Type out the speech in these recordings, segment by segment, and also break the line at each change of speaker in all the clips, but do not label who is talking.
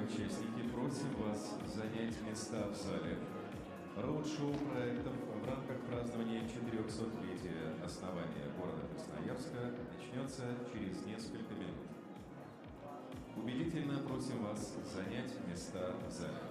участники, просим вас занять места в зале. Роуд-шоу проектов в рамках празднования 400-летия основания города Красноярска начнется через несколько минут. Убедительно просим вас занять места в зале.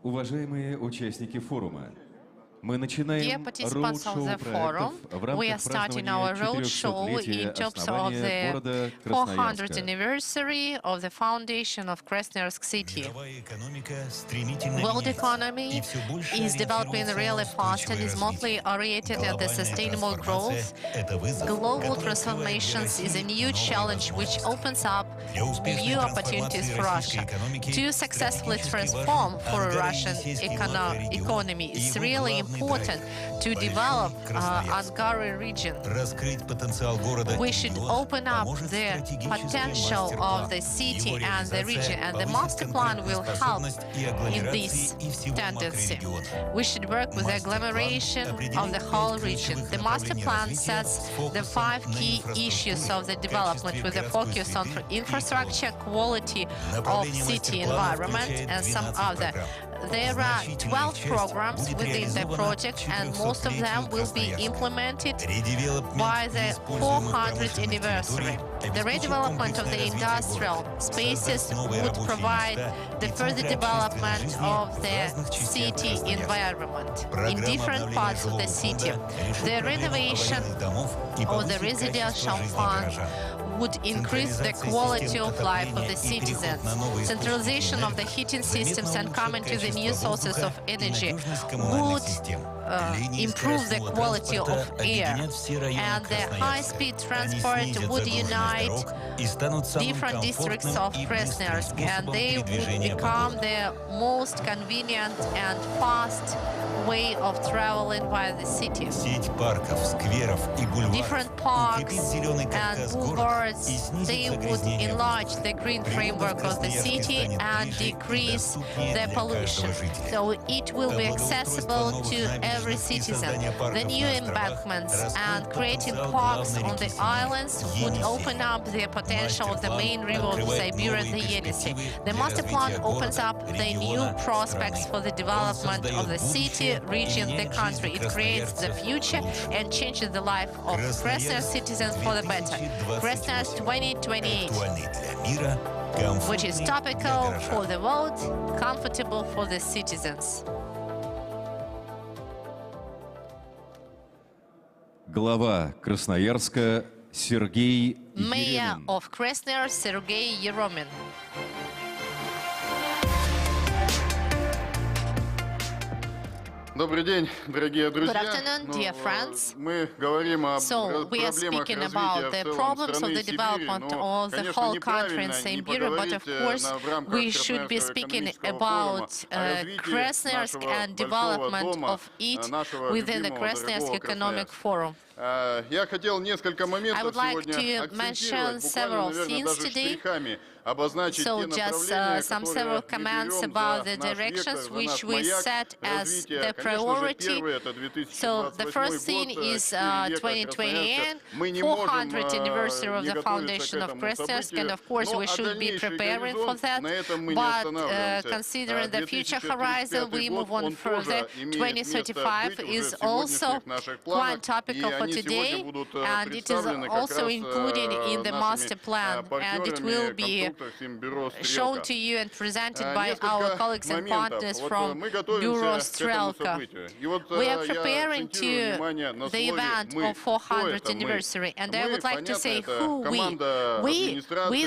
Уважаемые участники форума, мы начинаем роуд-шоу проектов в рамках празднования 400-летия основания города
400th
Красноярска.
anniversary of the foundation of Krasnoyarsk city. World economy is developing really fast and is mostly oriented at the sustainable growth. Global transformations is a new challenge which opens up new opportunities for Russia. To successfully transform for Russian economy, it's really important to develop Angara region. We should open up the potential of the city and the region, and the master plan will help in this tendency. We should work with the agglomeration of the whole region. The master plan sets the 5 key issues of the development with a focus on infrastructure, quality of city environment, and some other. There are 12 programs within the project, and most of them will be implemented by the 400th anniversary. The redevelopment of the industrial spaces would provide the further development of the city environment in different parts of the city. The renovation of the residential fund would increase the quality of life of the citizens. Centralization of the heating systems and coming to the new sources of energy would improve the quality of air, and the high-speed transport would unite different districts of Krasnoyarsk, and they would become the most convenient and fast way of traveling by the city. Different parks and boulevards, they would enlarge the green framework of the city and decrease the pollution. So it will be accessible to every citizen. The new embankments and creating parks on the islands would open up the potential of the main river of Siberia, the Yenisei. The master plan opens up the new prospects for the development of the city, region, the country. It creates the future and changes the life of Krasnoyarsk citizens for the better. Krasnoyarsk 2028, which is topical for the world, comfortable for the citizens.
Глава Красноярска Сергей
Mayor
Еремин.
of Krasnoyarsk Sergei Yeremin.
Добрый день, дорогие друзья.
Good afternoon, dear friends.
Мы говорим о
So we are
проблемах
speaking
развития
about
в
the
целом
problems of
страны
the
Сибири,
development
но,
of the
конечно,
whole country in
неправильно не
Siberia, but of
поговорить
course
в рамках
we should be
Красноярского
speaking
экономического
about
форума о развитии
Krasnoyarsk
нашего
and
большого
development
дома,
of it
нашего
within the
любимого,
Krasnoyarsk
дорогого
Economic
Красноярска.
Forum.
Я хотел несколько
I
моментов
would like
сегодня
to mention
акцентировать,
several
буквально, наверное,
things
даже
today.
штрихами обозначить
So
те
just
направления,
some
которые
several
мы
comments
берем
about
за
the
наш
directions
вектор, за
which
наш
we
маяк
set as
развития.
the
Конечно же,
priority.
первый это 2028
So the first thing
год,
is
4 века
2020
Красноярска. Мы не
400th
можем
anniversary of
не
the
готовиться к
foundation of
этому
Krasnoyarsk, and
событию,
of course
но
we should be
дальнейший
preparing for
горизонт,
that.
на этом мы не
But
останавливаемся.
considering the future horizon, we
2035
move
год,
on
он
further.
тоже имеет место
2035
быть уже
is
в
also
сегодняшних наших
quite
планах,
topical
и
for
они
today,
сегодня будут
and it is
представлены как
also
раз
included in the master
нашими
plan, and it will
партнерами,
be
конструкторским бюро
shown
«Стрелка».
to you and presented by our
Несколько
colleagues and
моментов.
partners
Вот
from
мы
Bureau
готовимся к этому
Strelka.
событию. И вот
We are
я
preparing
акцентирую внимание на
to the
слове
event
«мы».
of
Кто
400th
это мы?
anniversary, and I
Мы,
would like to
понятно,
say
это
who we.
команда
We,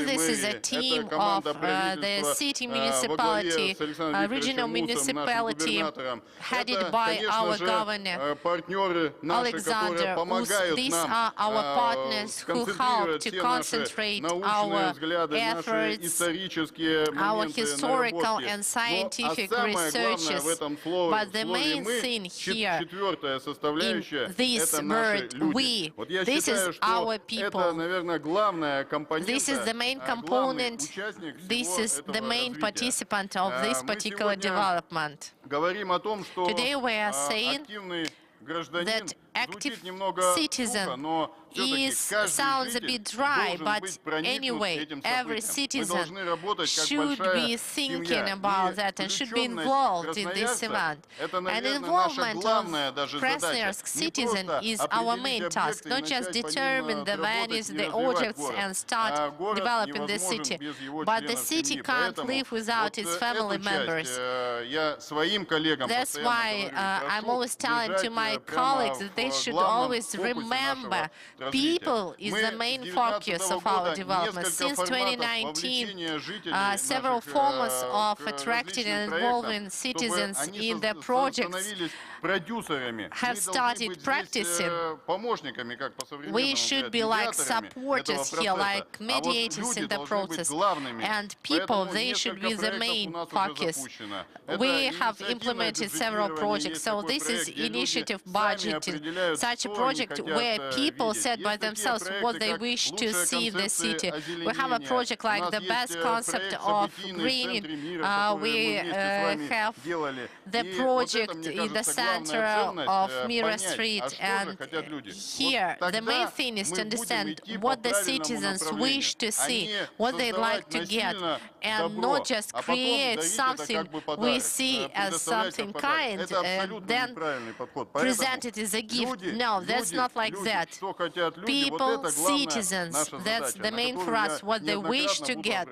this is a
администрации
team
мэрии, это команда
of the
правительства
city
во главе
municipality,
с Александром
regional
Викторовичем Мусом, нашим
municipality,
губернатором.
headed
Это,
by
конечно
our
же,
governor,
партнеры наши, которые
Alexander.
помогают
These
нам
are our partners who help
сконцентрировать
to
все наши
concentrate
научные
our
взгляды, наши
efforts,
исторические
our
моменты,
historical
наработки.
and scientific
Но, самое главное в
researches.
этом слове
But the main
«мы»,
thing here
четвертая составляющая,
in this
это наши
word
люди.
we,
Вот я
this
считаю,
is
что
our
это,
people.
наверное, главная компонента,
This is the main
главный
component,
участник
this
всего
is the
этого
main
развития.
participant of this
Мы
particular
сегодня
development.
говорим о том, что
Today we are saying
активный гражданин
that active
звучит немного
citizen
сухо, но все-таки
is
каждый
sounds a
житель
bit dry,
должен
but
быть проникнут
anyway,
этим
every
событием. Мы
citizen
должны работать как
should
большая
be thinking
семья.
about that and should be involved in this event.
Это,
And
наверное, наша
involvement
главная
of
даже задача.
Krasnoyarsk
Не
citizen
просто
is our main
определить
task,
объекты и
not just
начать по ним
determine the
работать
values,
и
the
развивать
objects
город.
and start
Город
developing the
невозможен
city,
без его
but the
членов
city
семьи.
can't
Поэтому
live without
вот
its family
эту
members.
часть я своим коллегам
That's
постоянно
why
говорю,
I'm
прошу
always telling to
держать
my
прямо
colleagues that they they should always remember people is the main focus of our development. Since 2019, several forms of attracting and involving citizens in the projects have started practicing. We should be like supporters here, like mediators in the process. And people, they should be the main focus. We have implemented several projects. So this is initiative budgeting, such a project where people said by themselves what they wish to see in the city. We have a project like the best concept of greening. We have the project in the center of Mira Street, and here the main thing is to understand what the citizens wish to see, what they'd like to get, and not just create something we see as something kind and then present it as a gift. No, that's not like that. People, citizens, that's the main for us, what they wish to get.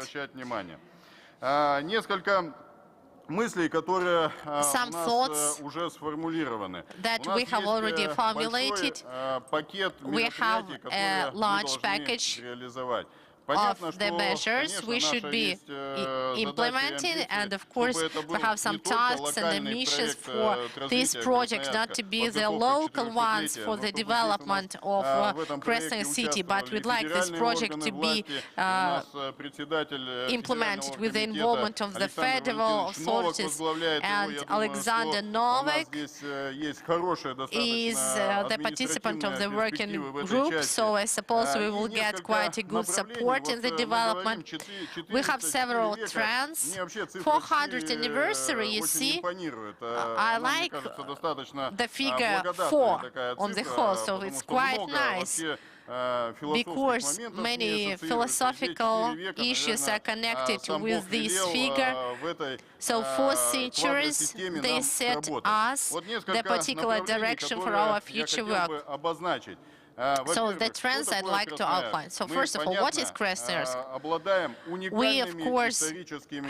Some thoughts that we have already formulated. We have a large package of the measures we should be implementing, and of course we have some tasks and missions for these projects not to be the local ones for the development of Krasnoyarsk city, but we'd like this project to be implemented with the involvement of the federal authorities. And Alexander Novak is the participant of the working group, so I suppose we will get quite a good support in the development. We have several trends. 400th anniversary, you see, I like the figure 4 on the whole, so it's quite nice, because many philosophical issues are connected with this figure. So 4 centuries, they set us the particular direction for our future work. So the trends I'd like to outline. So first of all, what is Krasnoyarsk? We, of course,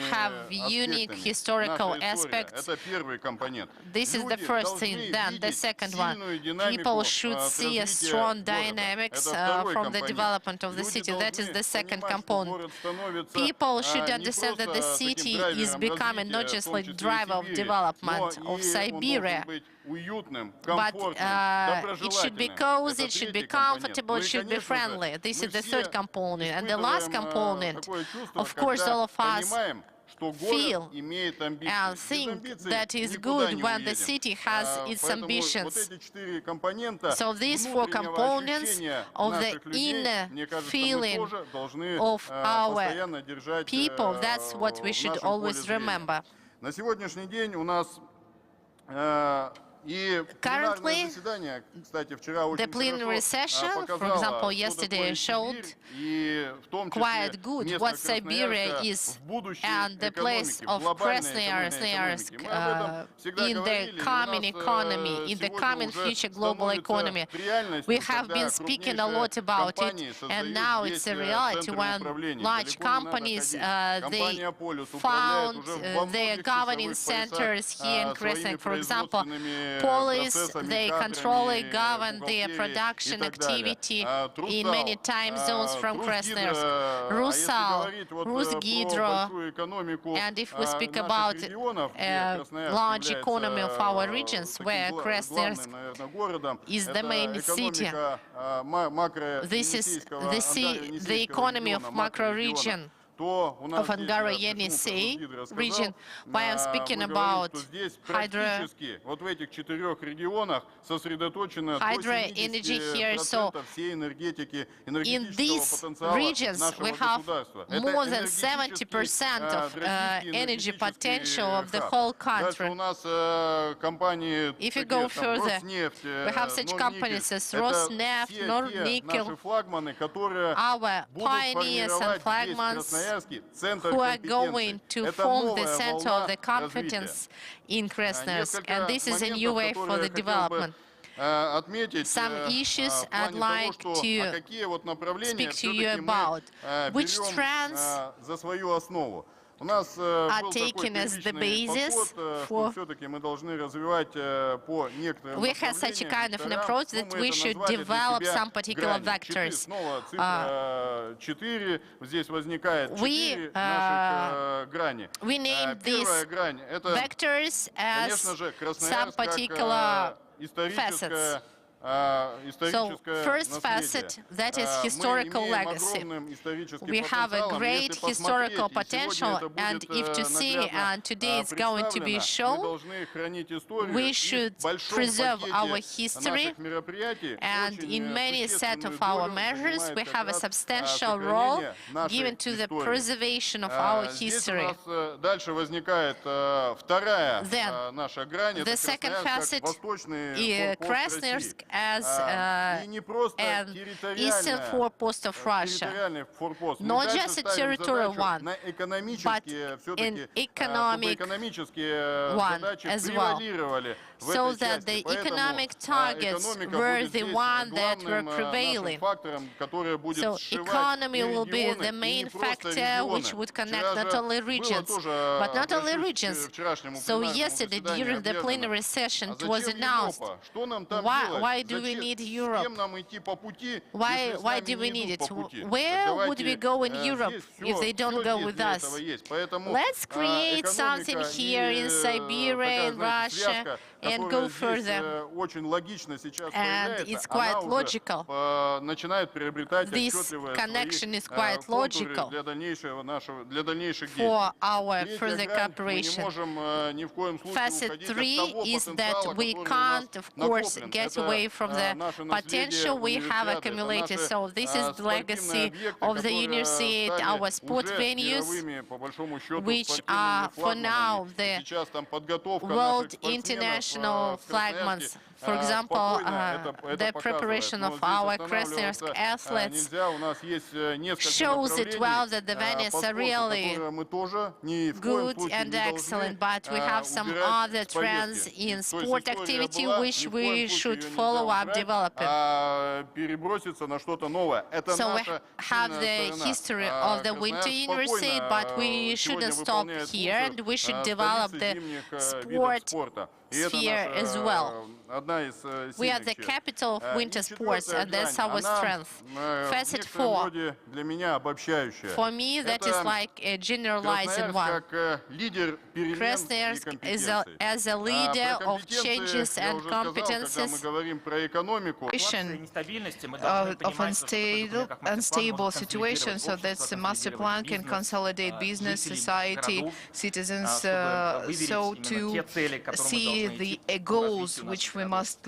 have unique historical aspects. This is the first thing. Then the second one, people should see a strong dynamics from the development of the city. That is the second component. People should understand that the city is becoming not just like driver of development of Siberia, but it should be cozy, it should be comfortable, it should be friendly. This is the third component. And the last component, of course, all of us feel and think that is good when the city has its ambitions. So these 4 components of the inner feeling of our people, that's what we should always remember. Currently, the plenary session, for example, yesterday showed quite good what Siberia is and the place of Krasnoyarsk in the coming economy, in the coming future global economy. We have been speaking a lot about it, and now it's a reality when large companies, they found their governing centers here in Krasnoyarsk. For example, police, they control and govern their production activity in many time zones from Krasnoyarsk. Rusal, Rusgidro, and if we speak about a large economy of our regions, where Krasnoyarsk is the main city, this is the economy of macro region of Angaro-Yenisei region, why I'm speaking about hydro energy here. So in these regions we have more than 70% of energy potential of the whole country. If you go further, we have such companies as Rosneft, Nornickel, our pioneers and flagmans who are going to form the center of the competence in Krasnoyarsk, and this is a new way for the development. Some issues I'd like to speak to you about. Which trends
У нас был такой
taken as the
первичный
basis
подход,
for-
что все-таки мы должны развивать по некоторым
We had such a kind of an approach that we should develop some particular vectors.
Снова цифра 4, здесь возникает
we,
4 наших грани.
we named
Первая
these
грань — это,
vectors as
конечно же,
some
Красноярск
particular
как историческое
facets.
историческое
So, first
наследие.
facet, that is
Мы
historical
имеем
legacy.
огромный исторический
We have a
потенциал, и
great
если
historical
посмотреть, и сегодня
potential,
это будет,
and if to see,
наглядно,
and today it's going to be
представлено,
shown,
мы должны хранить историю,
we
и в
should
большом
preserve
пакете
our history,
наших мероприятий
and
очень
in many set
существенную
of our
долю
measures,
занимает
we
как
have a
раз,
substantial role
сохранение нашей
given to the
истории.
preservation of our
Здесь у
history.
нас дальше возникает вторая
Then,
наша грань, это
the second
Красноярск
facet
как восточный
is
форпост России.
Krasnoyarsk as
И не просто
an
территориальная,
eastern forepost of Russia,
территориальный форпост. Мы
not
дальше
just a
ставим
territorial
задачу
one,
на
but
экономические,
an
все-таки, чтобы
economic
экономические
one
задачи
as well,
превалировали в
so
этой
that
части.
the
Поэтому
economic targets
экономика
were
будет
the
здесь
one that were
главным
prevailing.
нашим фактором, который будет
So
сшивать
economy
и
will be
регионы,
the
и не
main
просто
factor which
регионы.
would connect
Вчера
not
же
only
было
regions,
тоже,
but not only
обращусь
regions.
к вчерашнему
So
пленарному
yesterday,
заседанию,
during the
объявлено,
plenary session,
а
it was
зачем
announced,
Европа? Что нам там
why
делать?
do we need
С
Europe?
кем нам идти по пути,
Why
если с
do
нами
we
не
need
идут
it?
по пути?
Where
Так
would we
давайте,
go in Europe
здесь
if they don't
всё
go
здесь
with
для
us?
этого есть. Поэтому
Let's create something
экономика
here
и
in Siberia,
такая,
in
знаете,
Russia,
связка,
and
которая
go
здесь
further.
очень логично сейчас
And
появляется,
it's
она
quite
уже
logical.
начинает приобретать
This
отчетливые
connection
свои
is quite
контуры
logical
для дальнейших
for
действий.
our
Третья
further
грань, мы не
cooperation.
можем ни в коем случае
Facet
уходить от
3
того
is
потенциала,
that we
который у нас
can't, of course,
накоплен.
get
Это
away from the
наше
potential
наследие
we have
универсиады, это
accumulated.
наши
So this is the
спортивные
legacy
объекты,
of the
которые
Universiade,
стали
our sport
уже
venues,
мировыми, по большому счету,
which
спортивными
are for now
флагманами.
the
Сейчас там подготовка
world
наших спортсменов
international
в Красноярске
flagmans. For example,
спокойно это
the
показывает.
preparation
Но
of
здесь
our
останавливаться
Krasnoyarsk athletes
нельзя. У нас есть несколько
shows it
направлений
well that the
по
venues are
спорту,
really
которые мы тоже ни в коем
good
случае
and
не
excellent,
должны
but we have some
убирать
other
с
trends
повестки.
in
То есть
sport
история
activity
была,
which
ни в коем
we
случае
should
ее нельзя
follow up
убрать,
developing.
а переброситься на что-то новое. Это
So we
наша
have
сильная
the
сторона.
history of the Winter
Красноярск
University,
спокойно
but we
сегодня
shouldn't stop
выполняет
here, and we should
функцию
develop
столицы
the
зимних видов
sport
спорта. И это
sphere
наша,
as well.
одна из
We are
сильных
the
черт.
capital of winter
И
sports,
четвертая
and that's
грань,
our
она,
strength.
в
Facet
некотором
4.
роде для меня обобщающая.
For me, that is
Это
like a generalizing
Красноярск
one.
как лидер перемен и
Krasnoyarsk is
компетенций.
as a leader
Про
of
компетенции
changes
я
and
уже сказал, когда мы
competences.
говорим про экономику.
Of unstable situation, so that the master plan can consolidate business, society, citizens, so to see the goals which we must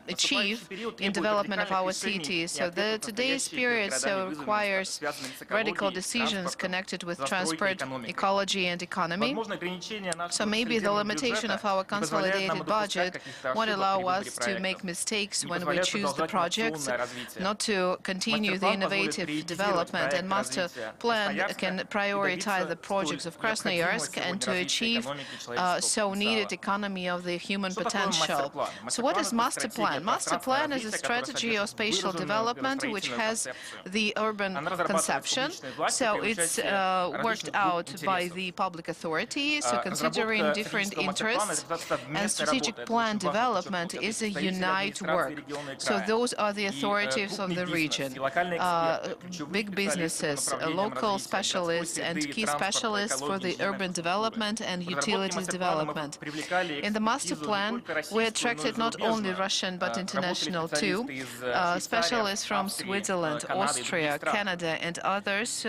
achieve in development of our city. So today's period requires radical decisions connected with transport, ecology and economy. So maybe the limitation of our consolidated budget won't allow us to make mistakes when we choose the projects, not to continue the innovative development, and master plan can prioritize the projects of Krasnoyarsk and to achieve so needed economy of the human potential. So what is master plan? Master plan is a strategy of spatial development which has the urban conception. So it's worked out by the public authority, so considering different interests. And strategic plan development is a unite work. So those are the authorities of the region. Big businesses, local specialists and key specialists for the urban development and utilities development. In the master plan, we attracted not only Russian but international too, specialists from Switzerland, Austria, Canada and others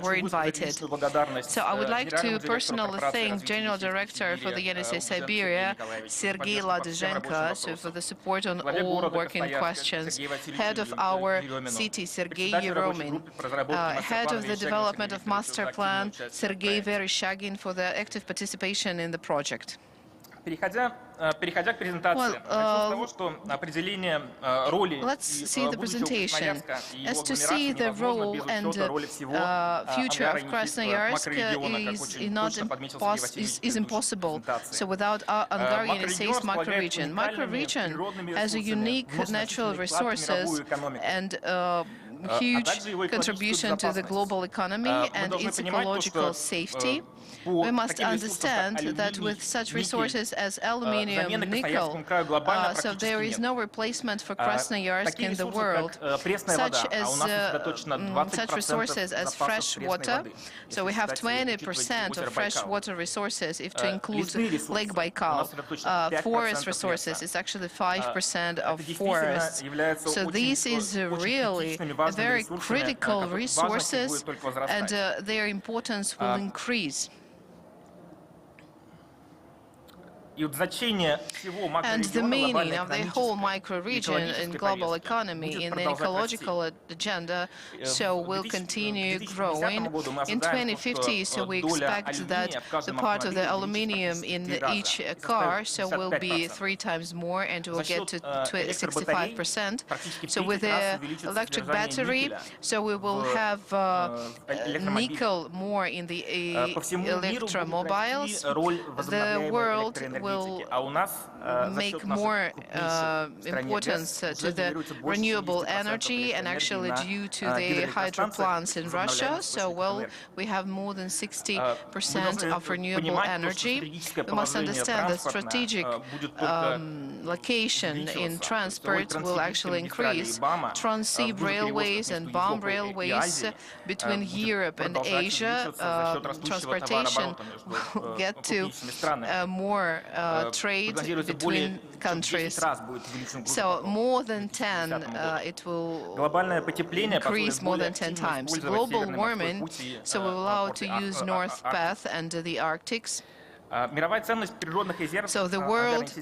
were invited. So I would like to personally thank General Director for the NSA Siberia, Sergei Ladezhenko, for the support on all working questions, head of our city, Sergei Yeromin, head of the development of master plan, Sergei Vereshchagin, for the active participation in the project. Переходя к презентации, начну с того, что определение роли
presentation. As to see the role and future of Krasnoyarsk is impossible. So without Hungarian essays macro-region. Macro-region has a unique natural resources and huge contribution to the global economy and its ecological safety. We must understand that with such resources as aluminium, nickel, so there is no replacement for Krasnoyarsk in the world, such resources as fresh water. So we have 20% of fresh water resources if to include Lake Baikal. Forest resources is actually 5% of forests. So this is really a very critical resources, and their importance will increase. And the meaning of the whole micro-region in global economy in the ecological agenda will continue growing. In 2050, so we expect that the part of the aluminium in each car will be 3 times more, and will get to 65%. So with the electric battery, we will have nickel more in the electromobiles. The world will make more importance to the renewable energy, and actually due to the hydro plants in Russia, we have more than 60% of renewable energy. We must understand that strategic location in transport will actually increase. Trans-Sea railways and bomb railways between Europe and Asia, transportation will get to more trade between countries. So more than 10, it will increase more than 10 times. Global warming, we will allow to use North Path and the Arctics. So the world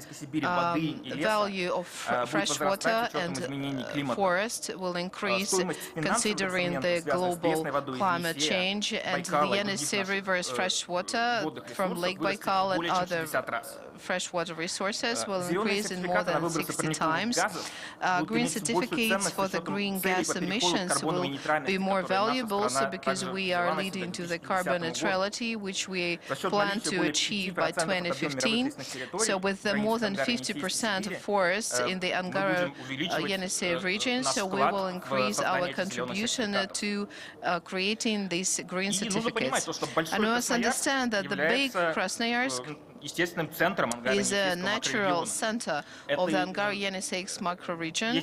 value of fresh water and forest will increase considering the global climate change, and the Yenisei River's fresh water from Lake Baikal and other freshwater resources will increase in more than 60 times. Green certificates for the green gas emissions will be more valuable, because we are leading to the carbon neutrality, which we plan to achieve by 2015. So with more than 50% of forests in the Angara-Yenisei region, we will increase our contribution to creating these green certificates. And we must understand that the big Krasnoyarsk is a natural center of the Angara-Yenisei macro-region.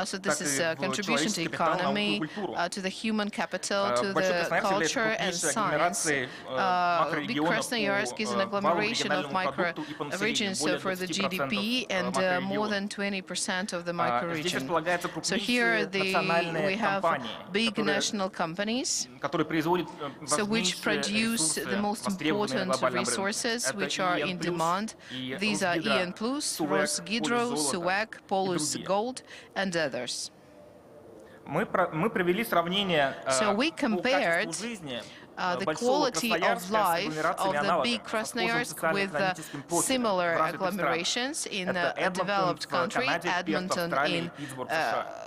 So this is a contribution to economy, to the human capital, to the culture and science. Big Krasnoyarsk is an agglomeration of micro-regions for the GDP, and more than 20% of the micro-region. So here we have big national companies, which produce the most important resources which are in demand. These are EN+, Rosgidro, SUEC, Polus Gold, and others. So we compared the quality of life of the big Krasnoyarsk with similar agglomerations in a developed country, Edmonton in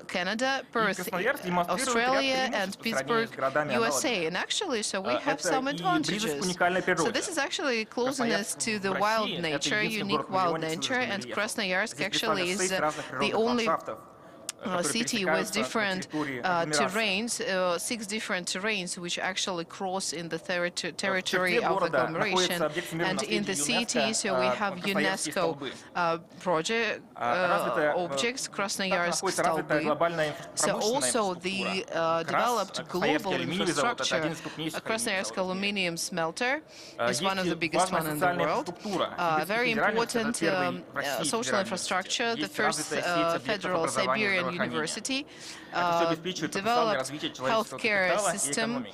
Canada, Perth, Australia, and Pittsburgh, USA. And actually, we have some advantages. So this is actually closeness to the wild nature, unique wild nature, and Krasnoyarsk actually is the only city with different terrains, 6 different terrains which actually cross in the territory of agglomeration. And in the city, we have UNESCO project objects, Krasnoyarsk Stolby. So also the developed global infrastructure, Krasnoyarsk aluminium smelter is one of the biggest one in the world. Very important social infrastructure, the first federal Siberian university, developed healthcare system,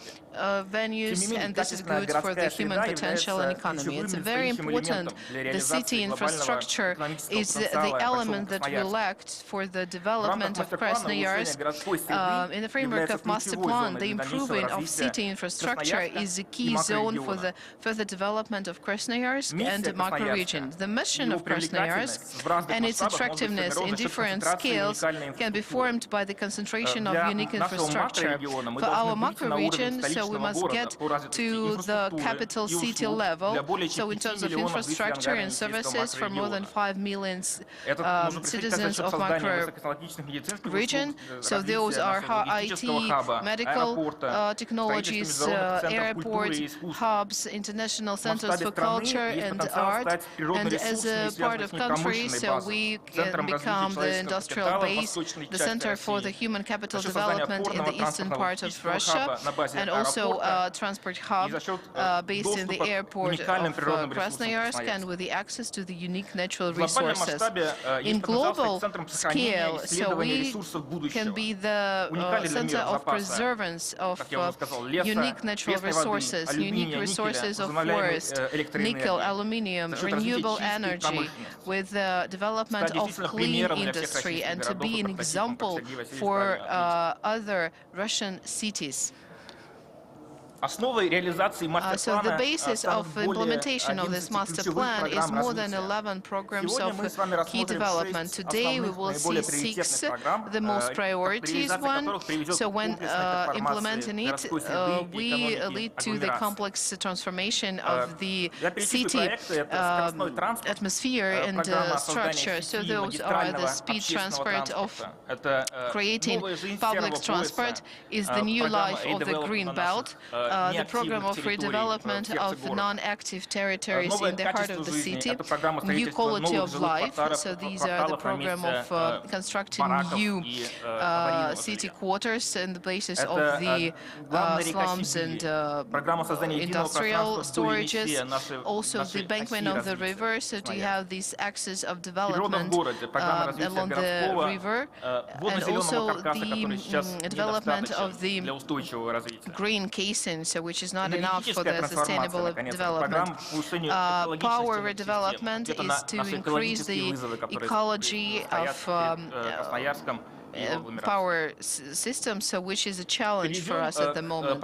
venues, and this is good for the human potential and economy. It's very important. The city infrastructure is the element that we lacked for the development of Krasnoyarsk. In the framework of master plan, the improving of city infrastructure is a key zone for the further development of Krasnoyarsk and the macro-region. The mission of Krasnoyarsk and its attractiveness in different scales can
can be formed by the concentration of unique infrastructure. For our macro region, so we must get to the capital city level. So in terms of infrastructure and services for more than 5 million citizens of macro region. So those are IT, medical technologies, airport hubs, international centers for culture and art. And as a part of country, so we can become the industrial base, the center for the human capital development in the eastern part of Russia, and also a transport hub based in the airport of Krasnoyarsk, and with the access to the unique natural resources. In global scale, so we can be the center of preservance of unique natural resources, unique resources of forest, nickel, aluminium, renewable energy, with the development of clean industry, and to be an example for other Russian cities. So the basis of implementation of this master plan is more than 11 programs of key development. Today we will see 6, the most priorities one. So when implementing it, we lead to the complex transformation of the city atmosphere and structure. So those are the speed transport of creating public transport, is the new life of the green belt, the program of redevelopment of non-active territories in the heart of the city, new quality of life. So these are the program of constructing new city quarters in the places of the slums and industrial storages. Also the bankment of the river, so to have this axis of development along the river, and also the development of the green casing, so which is not enough for the sustainable development. Power redevelopment is to increase the ecology of power system, so which is a challenge for us at the moment.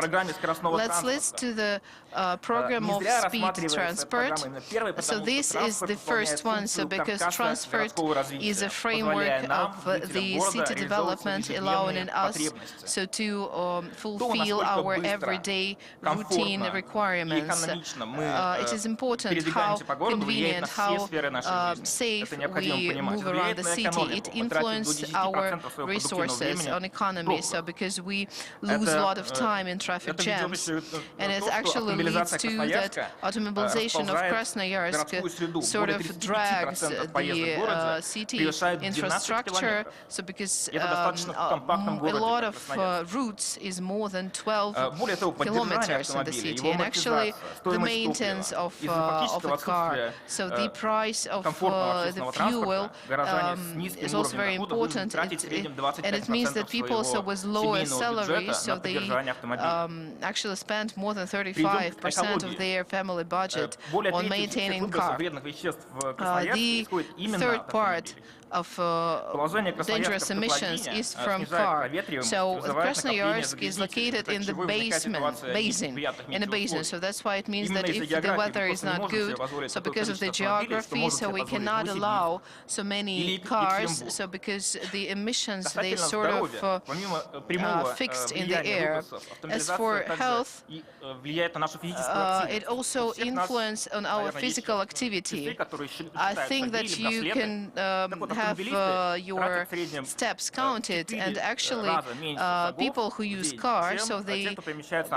Let's list to the program of speed transport. So this is the first one, so because transport is a framework of the city development, allowing us so to fulfill our everyday routine requirements. It is important how convenient, how safe we move around the city. It influences our resources on economy, so because we lose a lot of time in traffic jams, and it actually leads to that automobilization of Krasnoyarsk sort of drags the city infrastructure, so because a lot of routes is more than 12 kilometers in the city, and actually the maintenance of a car, so the price of the fuel is also very important. And it means that people also with lower salaries, so they actually spend more than 35% of their family budget on maintaining car. The third part of dangerous emissions is from car. So Krasnoyarsk is located in the basin, so that's why it means that if the weather is not good, so because of the geography, so we cannot allow so many cars, so because the emissions, they sort of fixed in the air. As for health, it also influences on our physical activity. I think that you can have your steps counted, and actually people who use cars, so they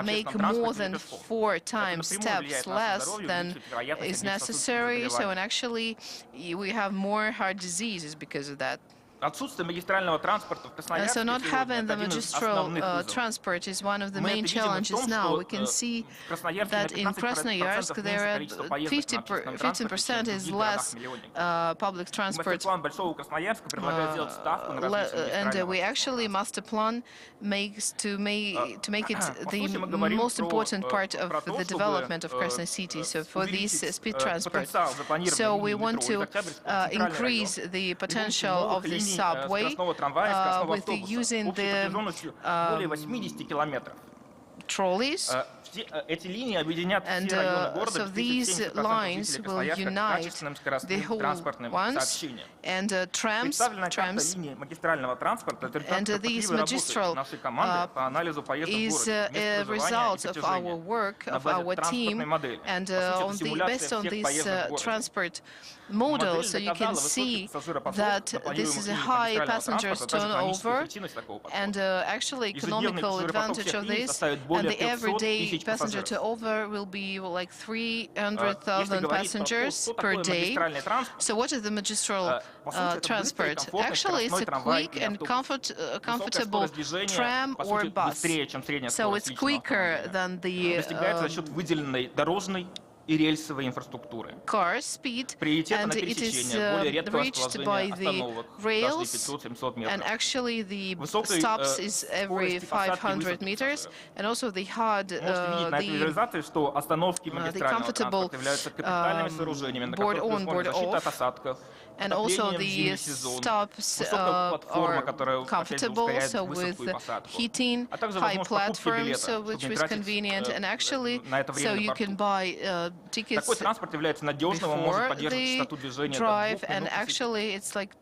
make more than 4 times steps less than is necessary, so and actually we have more heart diseases because of that. So not having the magistral transport is one of the main challenges now. We can see that in Krasnoyarsk there are 15% is less public transport, and we actually master plan makes to make it the most important part of the development of Krasnoyarsk city. So for this speed transport, so we want to increase the potential of this subway with using the trolleys. And so these lines will unite the whole ones, and trams, and these magistral is a result of our work, of our team, and based on this transport model, so you can see that this is a high passengers turnover, and actually economical advantage of this, and the everyday passenger turnover will be like 300,000 passengers per day. So what is the magistral transport? Actually, it's a quick and comfortable tram or bus. So it's quicker than the car speed, and it is reached by the rails, and actually the stops is every 500 meters, and also the hard, the comfortable board-on, board-off, and also the stops are comfortable, so with heating, high platforms, so which is convenient, and actually, so you can buy tickets before the drive, and actually it's like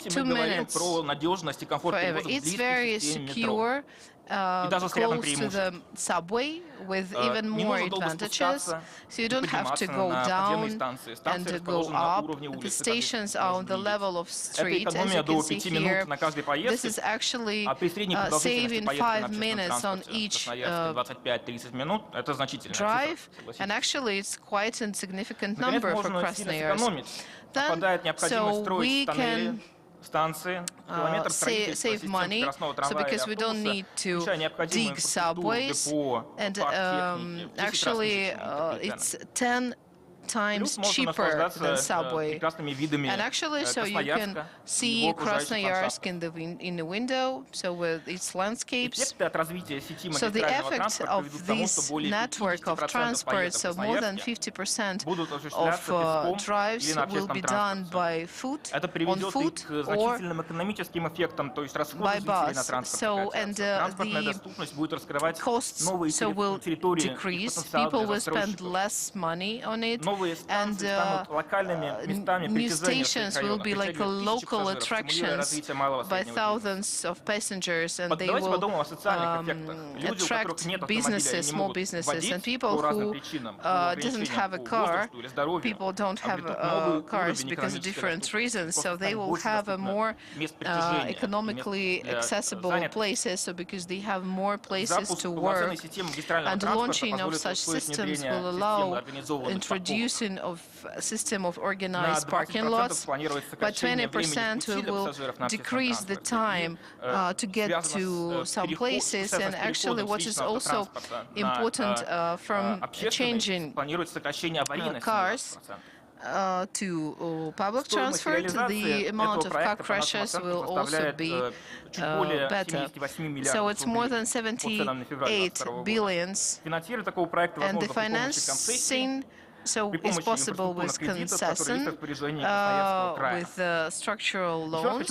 2 minutes forever. It's very secure, close to the subway, with even more advantages. So you don't have to go down and go up. The stations are on the level of street, as you can see here. This is actually saving 5 minutes on each drive, and actually it's quite a significant number for Krasnoyarsk. Then, so we can save money, so because we don't need to dig subways, and actually it's 10 times cheaper than subway. And actually, so you can see Krasnoyarsk in the window, so with its landscapes. So the effect of this network of transport, so more than 50% of drives will be done by foot, on foot, or by bus. So, and the costs so will decrease. People will spend less money on it. And new stations will be like local attractions by thousands of passengers, and they will attract businesses, small businesses, and people who doesn't have a car. People don't have cars because of different reasons, so they will have a more economically accessible places, so because they have more places to work. And the launching of such systems will allow introducing of a system of organized parking lots. By 20% we will decrease the time to get to some places, and actually what is also important from changing cars to public transport, the amount of car crashes will also be better. So it's more than 78 billions, and the financing so is possible with concession, with structural loans.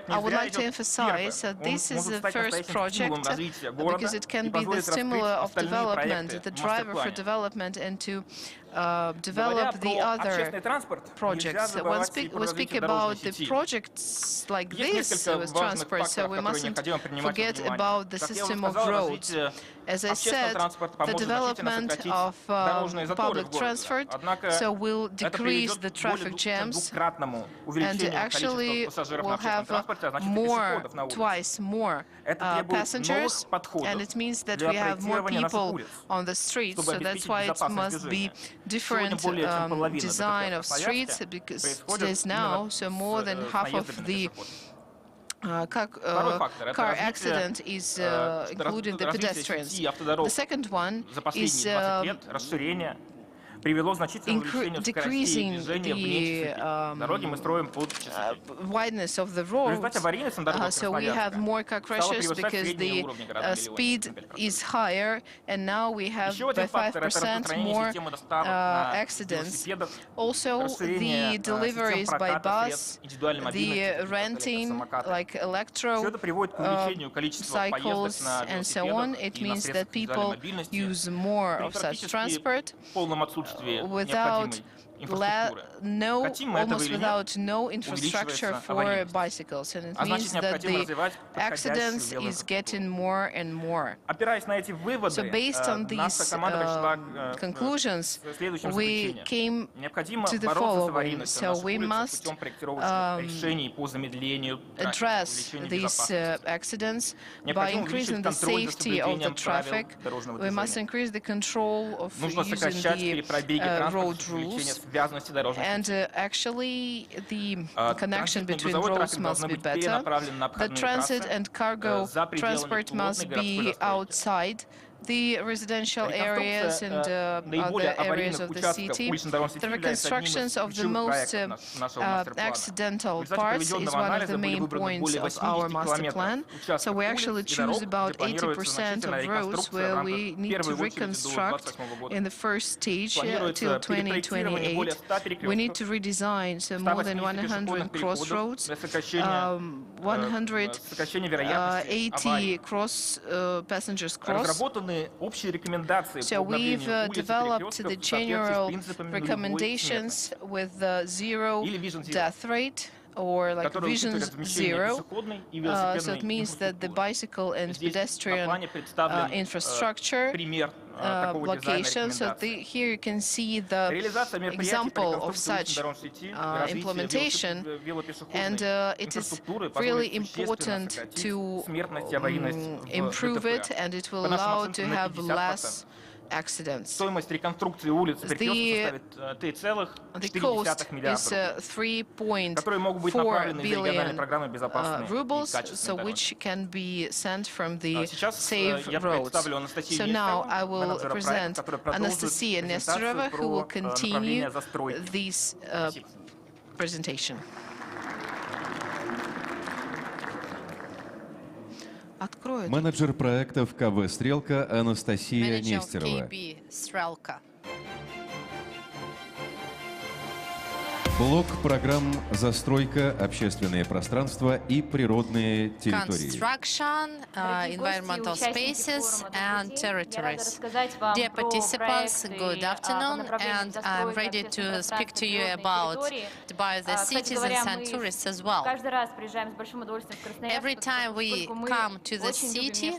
I would like to emphasize that this is the first project because it can be the stimulator of development, the driver for development, and to develop the other projects. When we speak about the projects like this with transport, so we mustn't forget about the system of roads. As I said, the development of public transport so will decrease the traffic jams, and actually will have twice more passengers, and it means that we have more people on the streets. So that's why it must be different design of streets, because it is now so more than half of the car accident is including the pedestrians. The second one is
привело к значительному увеличению скоростей
decreasing
движения вне частоты. Дороги мы строим под частотой.
wideness of the
В
roads.
результате аварийность на дорогах
So we have more car
Красноярска стала
crashes
превышать
because
средние
the
уровни города-миллионника
speed
на 5%.
is higher, and now we have
Еще
by
один фактор — это
5%
распространение
more
системы доставок на
accidents.
велосипедах,
Also, the
расширение
deliveries
систем
by
проката
bus,
средств индивидуальной мобильности,
the
таких как
renting,
электросамокаты.
like
Все
electro
это приводит к увеличению количества поездок
cycles
на
and so
велосипедах
on. It
и на
means
средствах
that
индивидуальной
people
мобильности
use more
при
of such
практически
transport
полном отсутствии
without
необходимой инфраструктуры. Хотим мы этого
almost
или нет,
without no infrastructure
увеличивается
for
аварийность.
bicycles, and it
А значит,
means that
необходимо
the
развивать
accidents
подходящую
is getting
велоинфраструктуру.
more and more.
Опираясь на эти выводы,
So based on
наша
these
команда пришла
conclusions,
к следующему
we
заключению.
came
Необходимо
to the
бороться с
following.
аварийностью на
So
наших
we
улицах
must
путем проектировочных решений по замедлению трафика,
address
увеличению
these
безопасности.
accidents by
Необходимо
increasing
увеличить
the
контроль за
safety of the
соблюдением правил
traffic.
дорожного
We must
движения.
increase the control of
Нужно
using
сокращать
the
перепробеги транспорта,
road
увеличение
rules.
связанности дорожных
And
путей.
actually, the connection
Транзитный
between
грузовой
roads
трафик
must
должен
be
быть
better.
перенаправлен на
The
обходные
transit
трассы
and cargo
за пределами
transport
плотной
must
городской
be
застройки.
outside the residential areas and
наиболее
other areas
аварийных
of the
участков
city.
улично-дорожной сети
The
является одним из
reconstructions of the
ключевых
most
проектов нашего мастер-плана.
accidental
В результате
parts is
проведенного
one of
анализа
the
были
main
выбраны
points
более
of our
80
master
километров
plan.
участков
So we
улиц
actually
и
choose
дорог,
about
где планируется
80%
значительная
of roads
реконструкция в
where
рамках,
we
в
need to
первую очередь, до
reconstruct
2028 года.
in the first stage
Планируется
till
перепроектирование более
2028.
100
We need to
перекрестков,
redesign so more than 100 crossroads,
для сокращения
180
вероятности аварий.
passengers cross.
Разработаны общие рекомендации по
So we've
обновлению улиц и
developed
перекрестков
the
в соответствии с
general
принципами нулевой
recommendations
смертности,
with the zero
или Vision Zero,
death rate, or like
которые
Vision
учитывают размещение
Zero.
пешеходной и
So
велосипедной
it means that the
инфраструктуры.
bicycle and
Здесь на
pedestrian
плане представлен
infrastructure
пример такого дизайна
location. So
рекомендаций.
here you can see the
Реализация мероприятий по
example of
реконструкции
such
улично-дорожной сети и развитию
implementation,
велопешеходной
and it is
инфраструктуры
really
позволит существенно
important
сократить
to
смертность и аварийность в
improve
ДТП.
it, and it will
По нашим
allow
оценкам,
to
на
have
50%.
less accidents.
Стоимость реконструкции улиц и перекрестков составит
The
3,4
cost
миллиарда
is
рублей, которые могут быть
3.4
направлены из региональной
billion
программы «Безопасные и
rubles, so
качественные дороги».
which can be sent from the
Сейчас
safe
я
roads.
представлю Анастасию
So now
Нестерову,
I will
менеджера проекта,
present
которая продолжит
Anastasia
презентацию
Nestorova, who will
про
continue
направление застройки.
this
Спасибо.
presentation. Откроют.
Менеджер проектов КВ «Стрелка» Анастасия
Manager of
Нестерова.
KB Strelka.
Блок программ «Застройка, общественное пространство и природные территории».
Construction, environmental spaces and territories. Dear participants, good afternoon, and I'm ready to speak to you about the citizens and tourists as well. Every time we come to the city,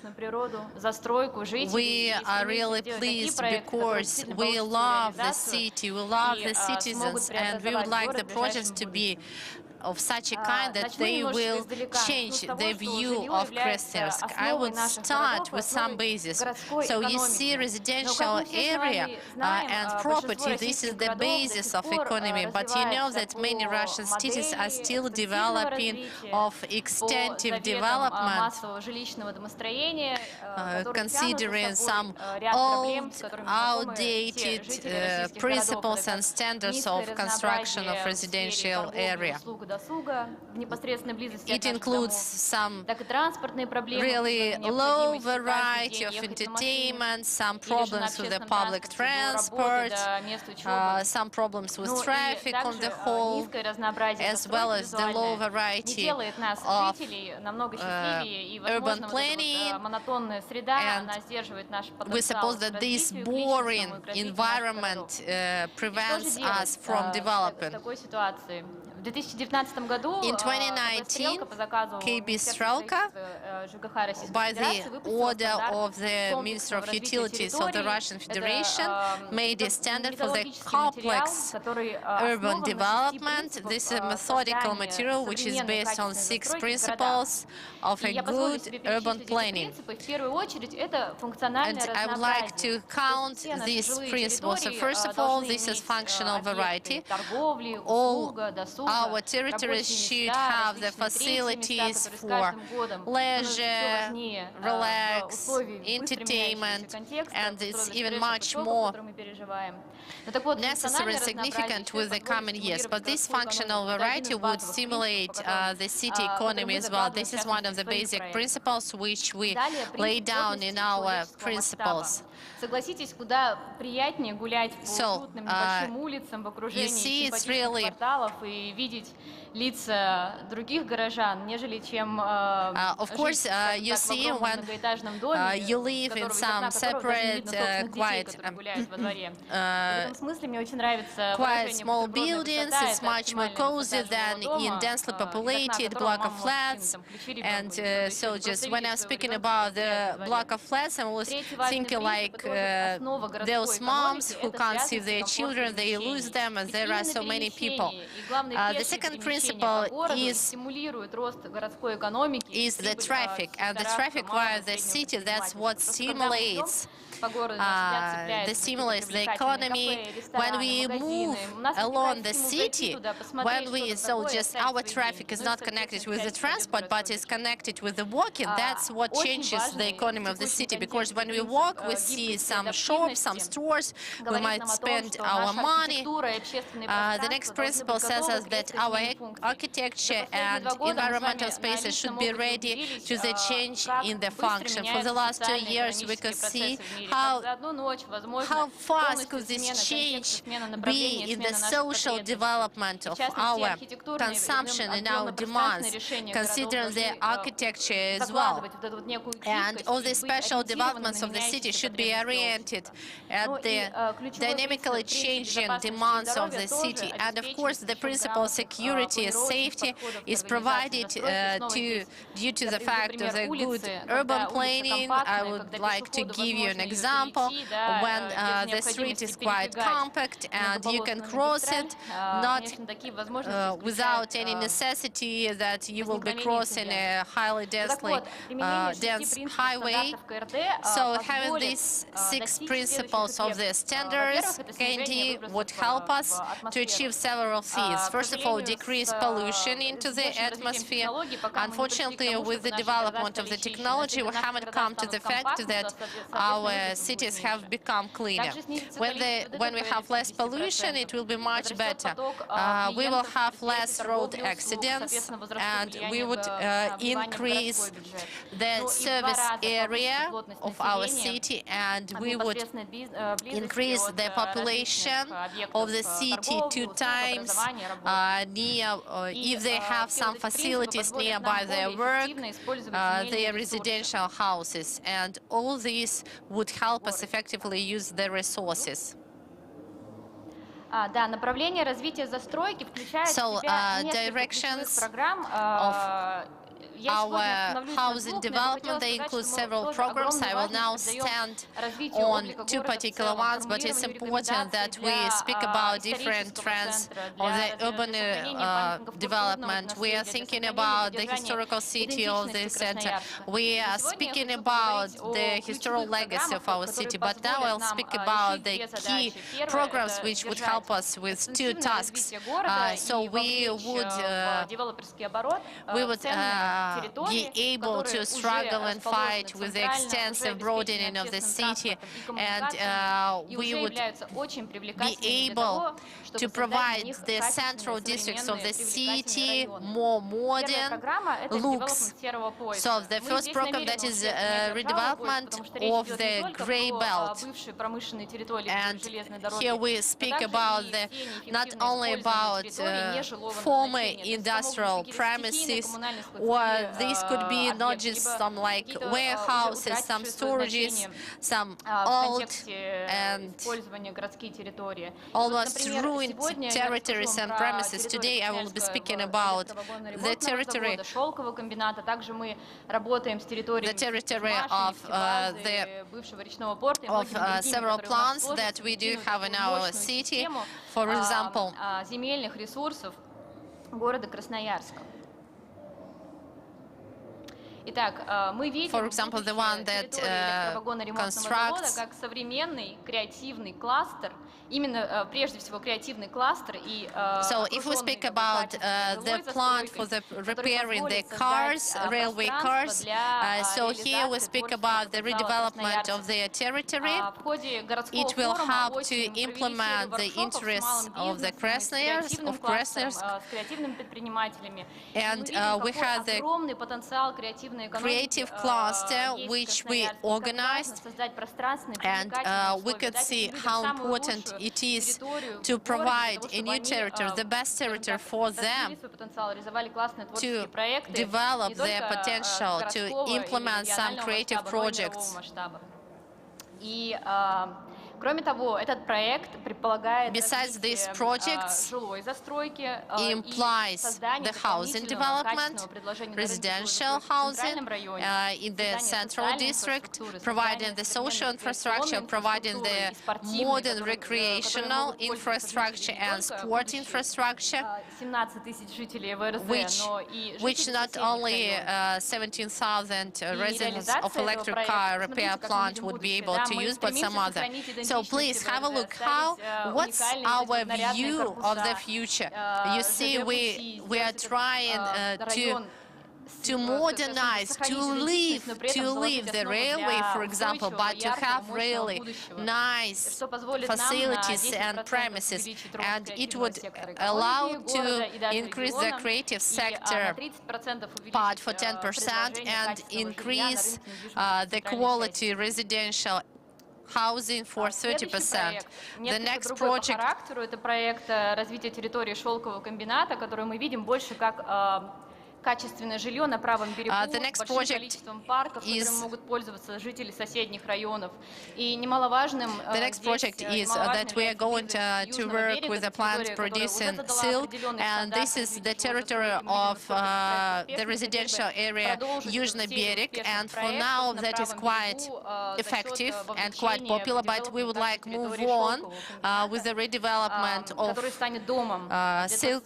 we are really pleased because we love the city, we love the citizens, and we would like the projects to be of such a kind that they will change the view of Krasnoyarsk. I would start with some basis. So you see residential area and property, this is the basis of economy, but you know that many Russian cities are still developing of extensive development, considering some old, outdated principles and standards of construction of residential area. It includes some really low variety of entertainment, some problems with the public transport, some problems with traffic on the whole, as well as the low variety of urban planning. And we suppose that this boring environment prevents us from developing. In 2019, KB Strelka, by the order of the Minister of Utilities of the Russian Federation, made a standard for the complex urban development. This is a methodical material which is based on 6 principles of a good urban planning. And I would like to count these principles. So first of all, this is functional variety. All our territories should have the facilities for leisure, relax, entertainment, and it's even much more necessary and significant with the coming years. But this functional variety would stimulate the city economy as well. This is one of the basic principles which we lay down in our principles. So, you see, it's really of course, you see, when you live in some separate, quite small buildings, it's much more cozy than in densely populated block of flats. And so just when I'm speaking about the block of flats, I'm always thinking like those moms who can't see their children, they lose them, and there are so many people. The second principle is the traffic, and the traffic via the city, that's what stimulates the economy. When we move along the city, just our traffic is not connected with the transport, but is connected with the walking. That's what changes the economy of the city, because when we walk, we see some shops, some stores, we might spend our money. The next principle says us that our architecture and environmental spaces should be ready to the change in the function. For the last 2 years, we could see how fast could this change be in the social development of our consumption and our demands, considering the architecture as well. And all the special developments of the city should be oriented at the dynamically changing demands of the city. And of course, the principle of security and safety is provided due to the fact of the good urban planning. I would like to give you an example. When the street is quite compact and you can cross it not without any necessity that you will be crossing a highly dense highway. So having these 6 principles of the standards, KND would help us to achieve several things. First of all, decrease pollution into the atmosphere. Unfortunately, with the development of the technology, we haven't come to the fact that our cities have become cleaner. When we have less pollution, it will be much better. We will have less road accidents, and we would increase the service area of our city, and we would increase the population of the city 2 times if they have some facilities nearby their work, their residential houses, and all this would help us effectively use the resources. So, directions of our housing development, they include several programs. I will now stand on 2 particular ones, but it's important that we speak about different trends of the urban development. We are thinking about the historical city of the center. We are speaking about the historical legacy of our city, but now I'll speak about the key programs which would help us with 2 tasks. So we would be able to struggle and fight with the extensive broadening of the city, and we would be able to provide the central districts of the city more modern looks. So the first program, that is redevelopment of the Grey Belt, and here we speak about not only about former industrial premises, or these could be not just some like warehouses, some storages, some old and almost ruined territories and premises. Today I will be speaking about the territory of several plants that we do have in our city. For example, For example, the one that constructs.
как современный креативный кластер, именно прежде всего креативный кластер и
So if we speak about the plant for the repairing the cars, railway cars, so here we speak about the redevelopment of their territory. It will help to implement the interests of the Krasnoyarsk, and we have the creative cluster which we organized, and we could see how important it is to provide a new territory, the best territory for them to develop their potential, to implement some creative projects. Besides these projects, implies the housing development, residential housing in the central district, providing the social infrastructure, providing the modern recreational infrastructure and sport infrastructure, which not only 17,000 residents of electric car repair plant would be able to use, but some other. So please have a look what's our view of the future. You see, we are trying to modernize, to leave the railway, for example, but to have really nice facilities and premises, and it would allow to increase the creative sector part for 10% and increase the quality residential housing for 30%. The next project
это проект развития территории шелкового комбината, который мы видим больше как качественное жилье на правом берегу с большим количеством парков, которым могут пользоваться жители соседних районов. И немаловажным
The next project is that we are going to work with the plants producing silk, and this is the territory of the residential area Южный берег, and for now that is quite effective and quite popular, but we would like move on with the redevelopment of silk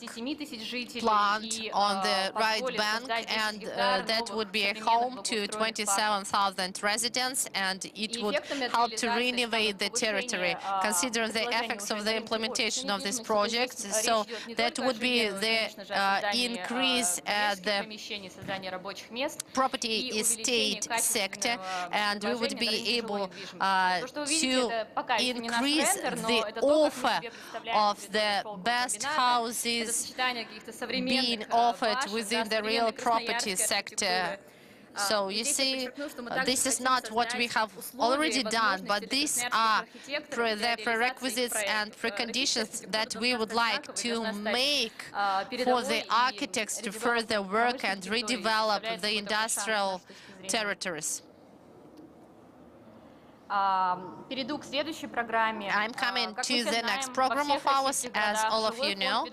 plant on the right bank, and that would be a home to 27,000 residents, and it would help to renovate the territory, considering the effects of the implementation of this project. So that would be the increase at the property estate sector, and we would be able to increase the offer of the best houses being offered within the real property sector. So you see, this is not what we have already done, but these are the prerequisites and preconditions that we would like to make for the architects to further work and redevelop the industrial territories. I'm coming to the next program of ours. As all of you know,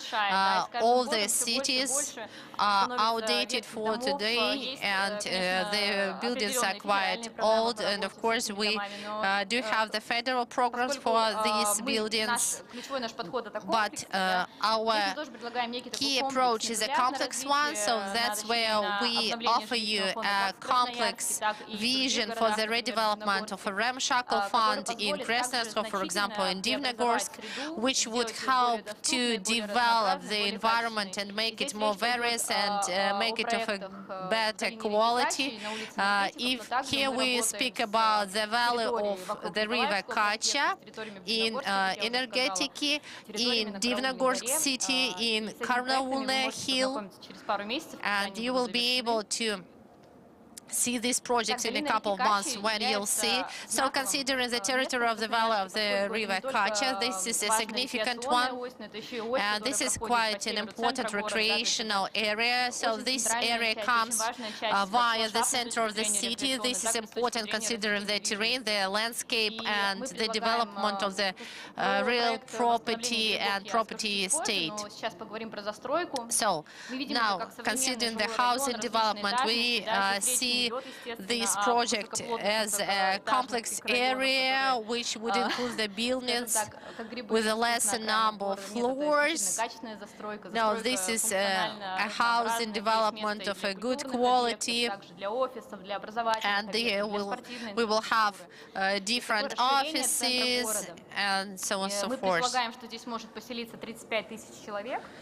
all the cities are outdated for today, and the buildings are quite old, and of course we do have the federal programs for these buildings, but our key approach is a complex one, so that's where we offer you a complex vision for the redevelopment of a ramshackle fund in Krasnoyarsk, for example, in Divnogorsk, which would help to develop the environment and make it more various and make it of a better quality. If here we speak about the valley of the river Kacha in Energetiki, in Divnogorsk city, in Karnaulne hill, and you will be able to see these projects in a couple of months when you'll see. So considering the territory of the valley of the river Kacha, this is a significant one, and this is quite an important recreational area. So this area comes via the center of the city. This is important considering the terrain, the landscape, and the development of the real property and property estate. So now, considering the housing development, we see see this project as a complex area which would include the buildings with a lesser number of floors. No, this is a housing development of a good quality, and we will have different offices and so on and so forth.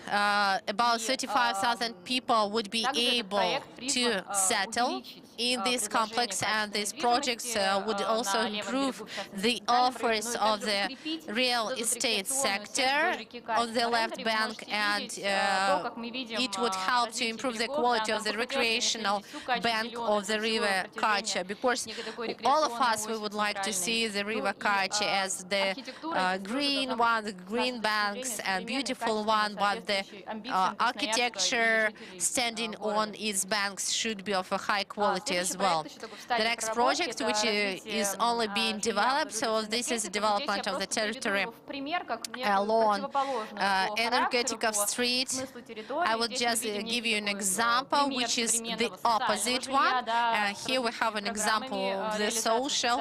About 35,000 people would be able to settle in this complex, and these projects would also improve the offers of the real estate sector on the left bank, and it would help to improve the quality of the recreational bank of the river Kacha, because all of us, we would like to see the river Kacha as the green one, the green banks and beautiful one, but the architecture standing on its banks should be of a high quality as well. The next project, which is only being developed, so this is the development of the territory along Energetikov Street. I will just give you an example, which is the opposite one. Here we have an example of the social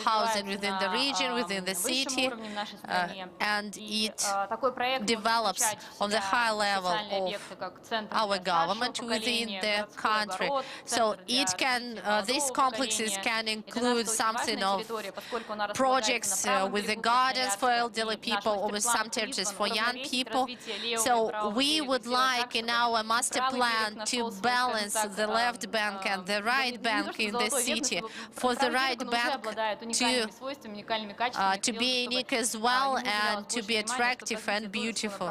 housing within the region, within the city, and it develops on the high level of our government within the country. So it can, these complexes can include something of projects with the gardens for elderly people or with some territories for young people. So we would like in our master plan to balance the left bank and the right bank in the city, for the right bank to be unique as well and to be attractive and beautiful.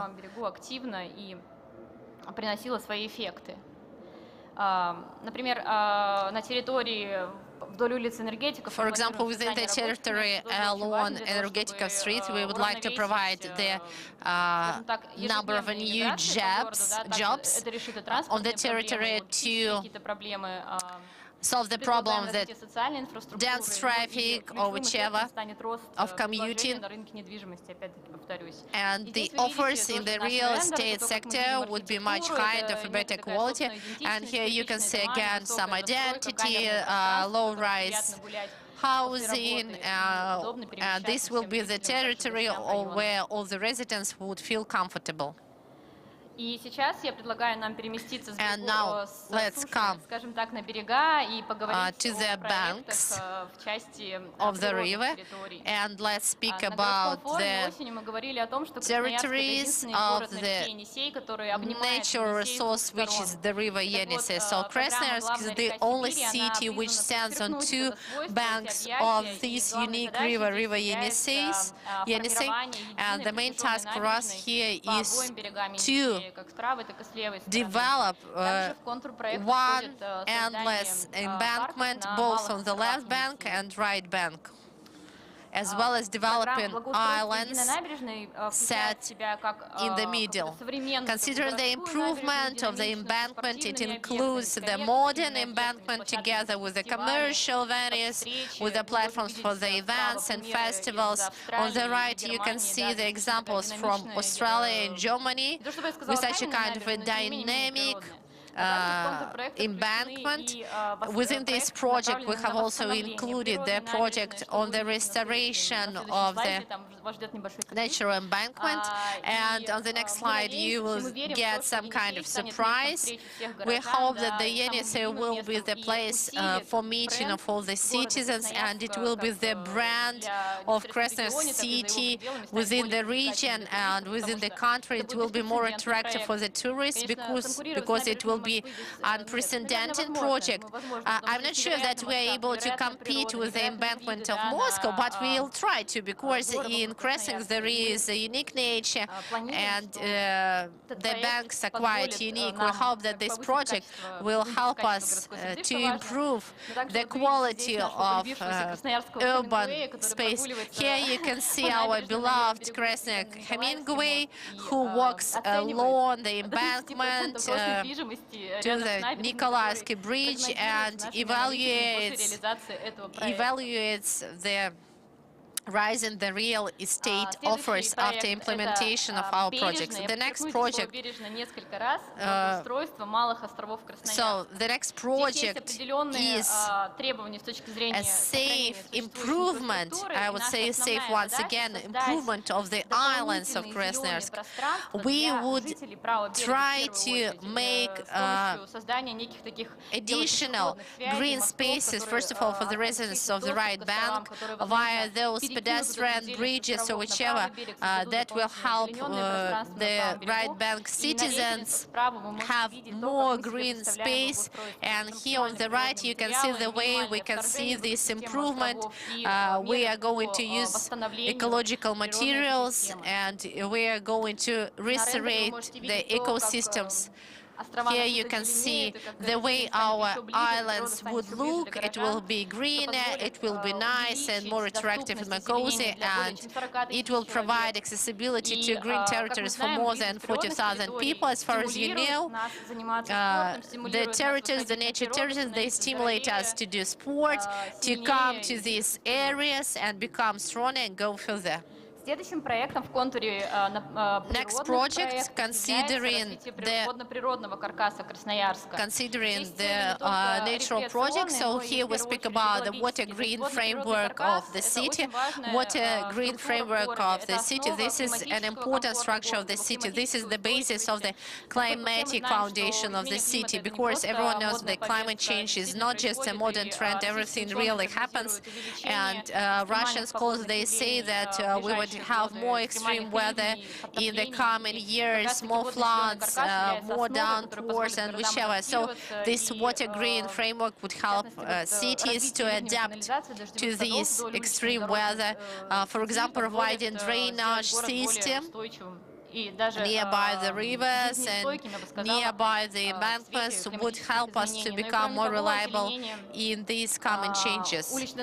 For example, within the territory along Energetikov Street, we would like to provide the number of new jobs on the territory to solve the problem that dense traffic or whichever of commuting, and the offers in the real estate sector would be much higher and of a better quality. And here you can see again some identity, low-rise housing, and this will be the territory where all the residents would feel comfortable. And now let's come to the banks of the river, and let's speak about the territories of the natural resource, which is the river Yenisei. So Krasnoyarsk is the only city which stands on two banks of this unique river, Yenisei, and the main task for us here is to develop one endless embankment both on the left bank and right bank, as well as developing islands set in the middle. Considering the improvement of the embankment, it includes the modern embankment together with the commercial venues, with the platforms for the events and festivals. On the right, you can see the examples from Australia and Germany with such a kind of a dynamic embankment. Within this project, we have also included the project on the restoration of the natural embankment. And on the next slide, you will get some kind of surprise. We hope that the Yenisei will be the place for meeting of all the citizens, and it will be the brand of Krasnoyarsk city within the region and within the country. It will be more attractive for the tourists because it will be unprecedented project. I'm not sure that we are able to compete with the embankment of Moscow, but we'll try to, because in Krasnoyarsk there is a unique nature and the banks are quite unique. We hope that this project will help us to improve the quality of urban space. Here you can see our beloved Krasnoyarsk Hemingway, who walks along the embankment to the Nikolaevsky Bridge and evaluates the rising the real estate offers after implementation of our projects. The next project, so the next project is a safe improvement, I would say safe once again, improvement of the islands of Krasnoyarsk. We would try to make additional green spaces, first of all, for the residents of the right bank, via those pedestrian bridges or whichever that will help the right bank citizens have more green space. And here on the right you can see the way we can see this improvement. We are going to use ecological materials and we are going to restore the ecosystems. Here you can see the way our islands would look. It will be greener, it will be nice and more attractive and more cozy, and it will provide accessibility to green territories for more than 40,000 people. As far as you know, the territories, the nature territories, they stimulate us to do sport, to come to these areas and become stronger and go further. Next project, considering the natural project. So here we speak about the water green framework of the city. Water green framework of the city. This is an important structure of the city. This is the basis of the climatic foundation of the city, because everyone knows that climate change is not just a modern trend. Everything really happens, and Russian scholars, they say that we would have more extreme weather in the coming years, more floods, more downpours and whichever. So this water green framework would help cities to adapt to this extreme weather. For example, providing drainage system nearby the rivers and nearby the embankments would help us to become more reliable in these coming changes.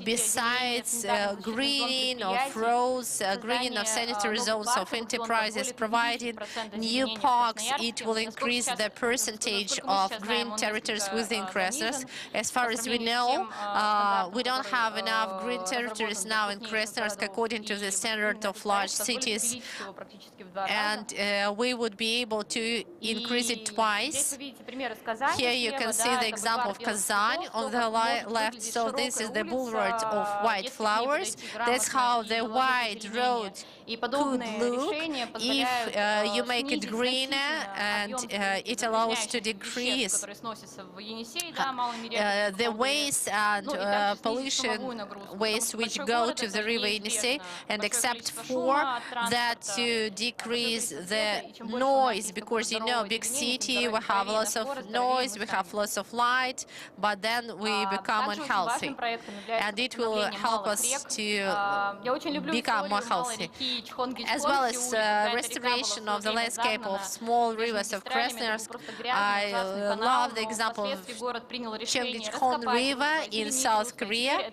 Besides greening of roads, greening of sanitary zones of enterprises, providing new parks, it will increase the percentage of green territories within Krasnoyarsk. As far as we know, we don't have enough green territories now in Krasnoyarsk according to the standard of large cities, and we would be able to increase it twice. Here you can see the example of Kazan on the left. So this is the boulevard of white flowers. That's how the wide road could look if you make it greener, and it allows to decrease the waste and pollution waste which go to the river Yenisei, and except for that to decrease the noise, because you know, big city, we have lots of noise, we have lots of light, but then we become unhealthy, and it will help us to become more healthy. As well as restoration of the landscape of small rivers of Krasnoyarsk. I love the example of Cheonggyecheon River in South Korea,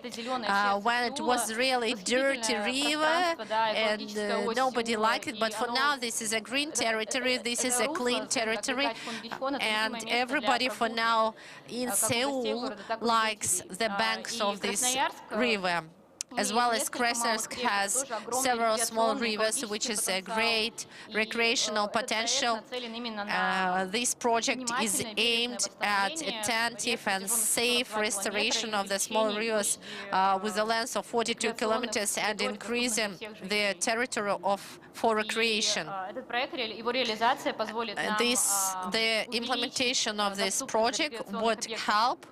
when it was really dirty river and nobody liked it, but for now this is a green territory, this is a clean territory, and everybody for now in Seoul likes the banks of this river. As well as Krasnoyarsk has several small rivers, which is a great recreational potential. This project is aimed at attentive and safe restoration of the small rivers with a length of 42 kilometers and increasing the territory for recreation. The implementation of this project would help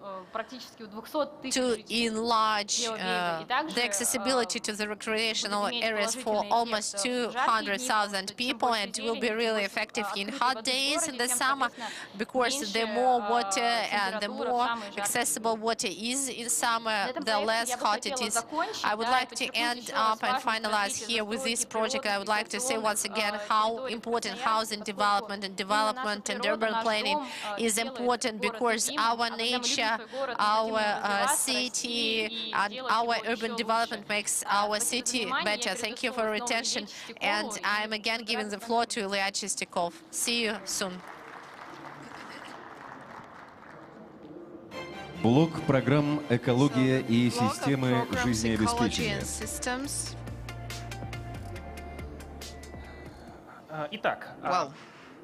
to enlarge the accessibility to the recreational areas for almost 200,000 people, and it will be really effective in hot days in the summer, because the more water and the more accessible water is in summer, the less hot it is. I would like to end up and finalize here with this project. I would like to say once again how important housing development and urban planning is important, because our nature, our city and our urban development makes our city better. Thank you for your attention, and I'm again giving the floor to Ilya Chistikov. See you soon.
Блок программ «Экология и системы жизнеобеспечения».
Итак,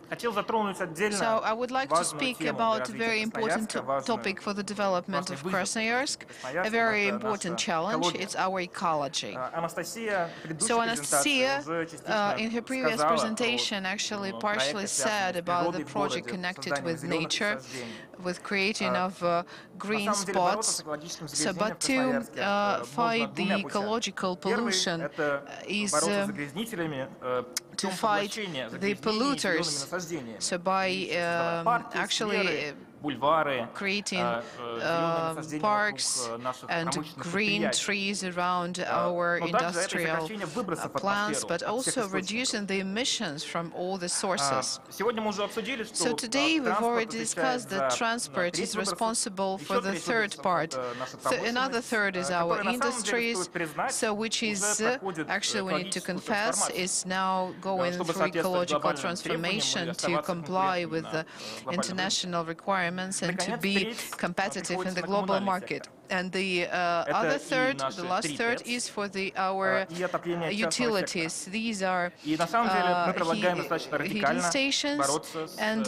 хотел затронуть
So
отдельно
I would like to
важную
speak
тему
about a
для
very
развития
important
Красноярска,
topic for the development of Krasnoyarsk, a very important challenge. It's our ecology.
Анастасия в предыдущей
So
презентации
Anastasia,
уже частично
in her previous
сказала
presentation, actually
о
partially
проекте,
said
связанном с
about the
природой в
project
городе,
connected
созданием
with
зеленых
nature,
насаждений.
with creating of green
На самом деле бороться с
spots.
экологическим
So,
загрязнением
but
в Красноярске
to
можно
fight
двумя
the
путями.
ecological
Первый —
pollution
это
is
бороться с загрязнителями
to
путем
fight
поглощения
the
загрязнений зелеными
polluters.
насаждениями.
So by
Парки,
actually
скверы, бульвары,
creating
зеленые насаждения
parks
вокруг наших
and
промышленных
green
предприятий.
trees around our
Но также это и
industrial
сокращение выбросов в
plants,
атмосферу
but
от всех
also
источников.
reducing the emissions from all the sources.
Сегодня мы уже обсудили, что
So today we've
транспорт
already
отвечает
discussed
за
that transport
треть
is
выбросов,
responsible
еще
for the
треть
third
выбросов —
part.
это наша
Another
промышленность,
third is our
которая на самом деле,
industries,
стоит признать,
so which is
уже проходит
actually we need to
экологическую
confess
трансформацию.
is now going
Чтобы
through
соответствовать
ecological
глобальным
transformation
требованиям и
to
оставаться
comply with
конкурентными
the
на глобальном рынке.
international requirements and to
Наконец,
be
треть
competitive in the
приходится на
global
коммунальный
market.
сектор.
And the
Это
other
и
third,
наши
the last
три
third
ТЭЦ,
is for our
и отопление частного
utilities.
сектора.
These are
И на самом деле мы предлагаем достаточно
heating
радикально
stations
бороться с
and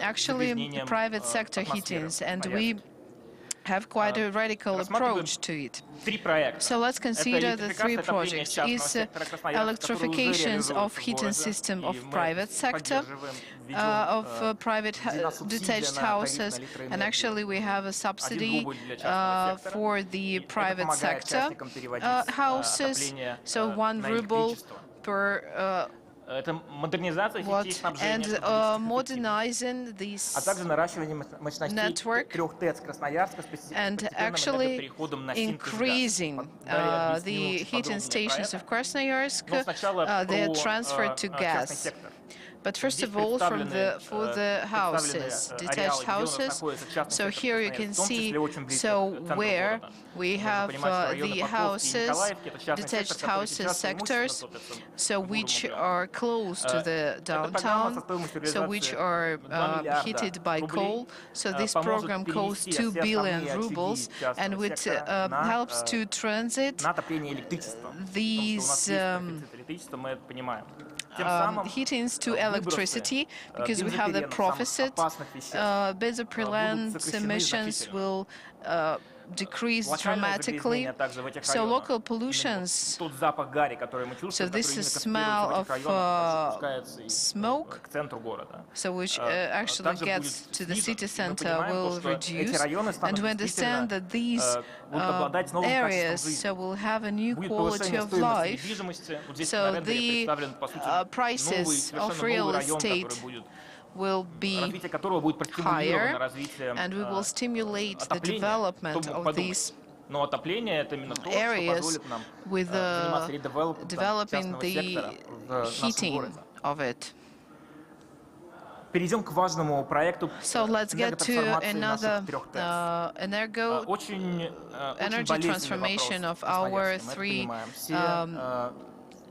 actually
загрязнением
private sector
атмосферы
heatings. And
Красноярска.
we have quite a radical
Рассматриваем
approach to it.
три проекта.
So let's
Это
consider the three
электрификация отопления
projects.
частного
Is
сектора Красноярска, который уже
electrifications of
реализуется в
heating
городе,
system
и
of
мы
private sector,
поддерживаем, ведем
of private detached houses, and actually we have a subsidy for the private sector houses, so 1 ruble per
Это модернизация сетей снабжения,
and
чтобы
modernizing these
а также наращивание мощностей
network
трех ТЭЦ Красноярска с
and
постепенным
actually
переходом на синтез
increasing
газа. Далее объясню
the heating
подробнее
stations
про
of
это.
Krasnoyarsk.
Но сначала
They are
про
transferred to
частный
gas.
сектор.
But first
Здесь
of all,
представлены
for the houses,
ареалы,
detached
где у нас
houses,
находится частный
so
сектор
here you
Красноярска,
can
в том
see,
числе очень близко
so
к центру
where
города.
we
Нужно
have
понимать, что районы
the
Покровки и
houses,
Николаевки — это частный
detached
сектор, который
houses,
сейчас преимущественно
sectors,
топится
so
бурым
which
углем.
are close to the
Эта программа со
downtown,
стоимостью
so which
реализации
are
2 миллиарда
heated by coal.
рублей
So this
поможет
program costs
перевести
2
все
billion
основные
rubles,
очаги частного
and which
сектора
helps to transit
на отопление электричества.
these
Потому что у нас есть профицит электричества, мы это понимаем. Тем самым
heatings to electricity, because we have the
бензопиленов, самых
profit.
опасных веществ
Benzopyrene emissions will decrease dramatically. So local pollutions,
тот запах гари, который мы
so
чувствуем,
this
который
is
именно
smell
концентрируется в этих
of
районах, спускается
smoke,
к центру города.
so which actually
Также
gets
будет
to the
снижен.
city
И мы
center
понимаем,
will
что эти
reduce.
районы
And
станут
we understand
действительно
that these
будут обладать новым
areas,
качеством жизни.
so will have a new
Будет
quality
повышение
of
стоимости
life.
недвижимости. Вот здесь
So
на рендере
the
представлен, по сути,
prices
новый,
of
совершенно
real
новый район,
estate
который будет,
will be
развитие которого будет простимулировано
higher,
развитием
and we will stimulate the
отопления.
development
Кто бы
of
подумал.
these
Но отопление — это именно то, что
areas
позволит нам
with
заниматься редевелопментом
developing
частного
the
сектора в нашем
heating
городе.
of it.
Перейдем к важному проекту
So let's get to
энерготрансформации
another
наших трех ТЭЦ. Очень
energy
болезненный
transformation
вопрос
of
в
our
Красноярске, мы это
three
понимаем.